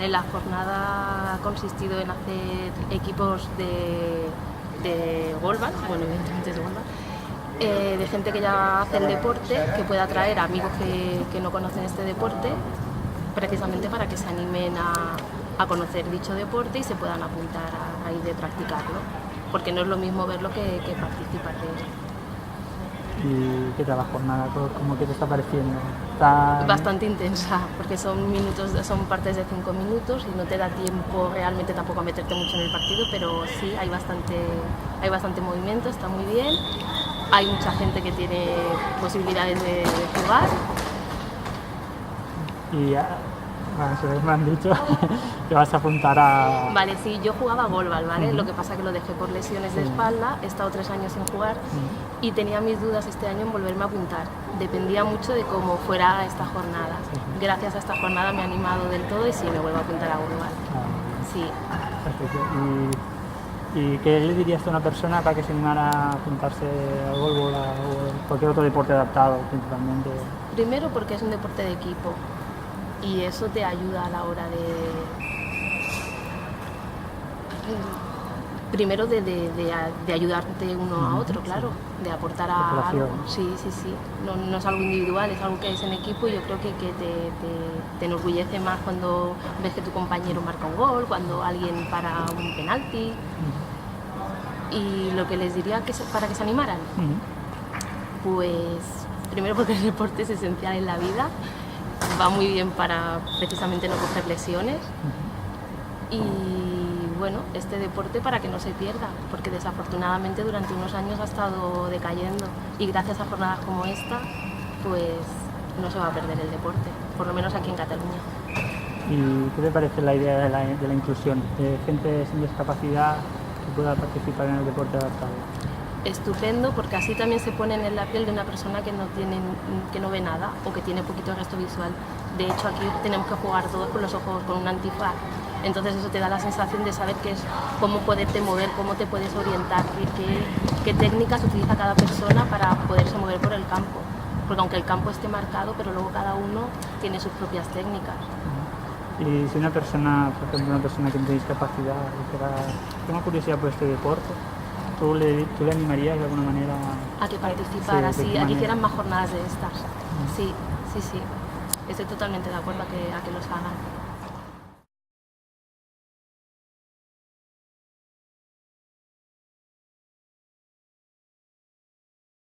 Vale, la jornada ha consistido en hacer equipos de golbal, bueno, evidentemente es de golbal, de gente que ya hace el deporte, que pueda traer amigos que no conocen este deporte, precisamente para que se animen a conocer dicho deporte y se puedan apuntar a ir de practicarlo, porque no es lo mismo verlo que participar de él. ¿Y qué tal la jornada? ¿Cómo que te está pareciendo? Bastante intensa, porque son partes de 5 minutos y no te da tiempo realmente tampoco a meterte mucho en el partido, pero sí, hay bastante movimiento, está muy bien, hay mucha gente que tiene posibilidades de jugar. Y me han dicho que vas a apuntar a... Vale, sí, yo jugaba golbal, ¿vale? Lo que pasa que lo dejé por lesiones de espalda, he estado 3 años sin jugar y tenía mis dudas este año en volverme a apuntar. Dependía mucho de cómo fuera esta jornada. Gracias a esta jornada me he animado del todo y sí, me vuelvo a apuntar a golbal. Sí. Perfecto. ¿Y qué le dirías a una persona para que se animara a apuntarse al golbol o cualquier otro deporte adaptado principalmente? Primero porque es un deporte de equipo y eso te ayuda a la hora primero de ayudarte uno a otro, claro, de aportar a algo. Sí. No es algo individual, es algo que es en equipo y yo creo que te enorgullece más cuando ves que tu compañero marca un gol, cuando alguien para un penalti. Y lo que les diría para que se animaran, pues primero porque el deporte es esencial en la vida, va muy bien para precisamente no coger lesiones y bueno, este deporte para que no se pierda, porque desafortunadamente durante unos años ha estado decayendo y gracias a jornadas como esta, pues no se va a perder el deporte, por lo menos aquí en Cataluña. ¿Y qué te parece la idea de la inclusión, de gente sin discapacidad que pueda participar en el deporte adaptado? Estupendo, porque así también se ponen en la piel de una persona que no ve nada o que tiene poquito gesto visual. De hecho, aquí tenemos que jugar todos con los ojos, con un antifaz. Entonces eso te da la sensación de saber cómo poderte mover, cómo te puedes orientar, qué técnicas utiliza cada persona para poderse mover por el campo. Porque aunque el campo esté marcado, pero luego cada uno tiene sus propias técnicas. Y si una persona, por ejemplo, una persona que tiene discapacidad, tengo curiosidad por este deporte, ¿tú le animarías de alguna manera a que participara, sí, a que hicieran más jornadas de estas? Sí. Estoy totalmente de acuerdo a que los hagan.